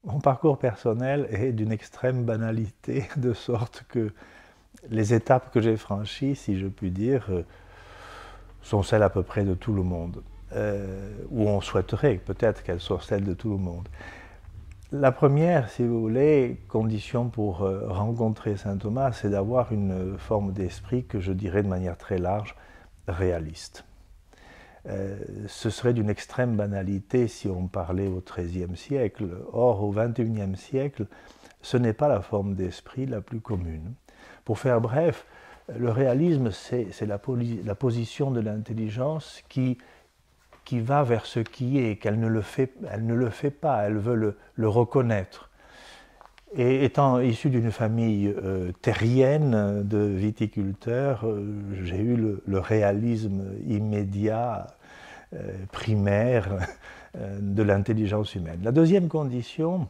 Mon parcours personnel est d'une extrême banalité, de sorte que les étapes que j'ai franchies, si je puis dire, sont celles à peu près de tout le monde, ou on souhaiterait peut-être qu'elles soient celles de tout le monde. La première, si vous voulez, condition pour rencontrer saint Thomas, c'est d'avoir une forme d'esprit que je dirais de manière très large, réaliste. Ce serait d'une extrême banalité si on parlait au XIIIe siècle. Or, au XXIe siècle, ce n'est pas la forme d'esprit la plus commune. Pour faire bref, le réalisme, c'est la position de l'intelligence qui va vers ce qui est, qu'elle ne le fait pas, elle veut le reconnaître. Et étant issu d'une famille terrienne de viticulteurs, j'ai eu le réalisme immédiat, primaire, de l'intelligence humaine. La deuxième condition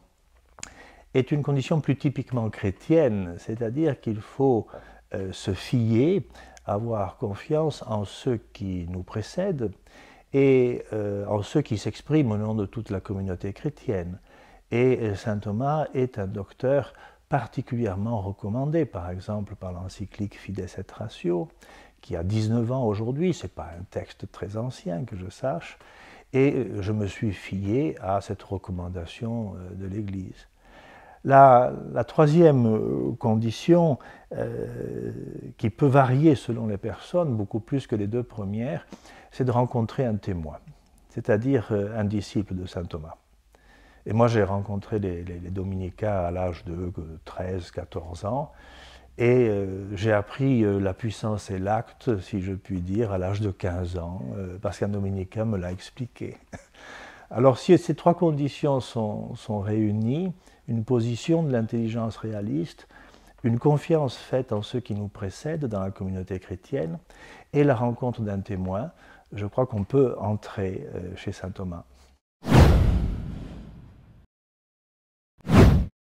est une condition plus typiquement chrétienne, c'est-à-dire qu'il faut se fier, avoir confiance en ceux qui nous précèdent et en ceux qui s'expriment au nom de toute la communauté chrétienne. Et saint Thomas est un docteur particulièrement recommandé, par exemple par l'encyclique Fides et Ratio, qui a 19 ans aujourd'hui, ce n'est pas un texte très ancien que je sache, et je me suis fié à cette recommandation de l'Église. La troisième condition, qui peut varier selon les personnes, beaucoup plus que les deux premières, c'est de rencontrer un témoin, c'est-à-dire un disciple de saint Thomas. Et moi, j'ai rencontré les dominicains à l'âge de 13-14 ans, et j'ai appris la puissance et l'acte, si je puis dire, à l'âge de 15 ans, parce qu'un dominicain me l'a expliqué. Alors, si ces trois conditions sont réunies, une position de l'intelligence réaliste, une confiance faite en ceux qui nous précèdent dans la communauté chrétienne, et la rencontre d'un témoin, je crois qu'on peut entrer chez saint Thomas.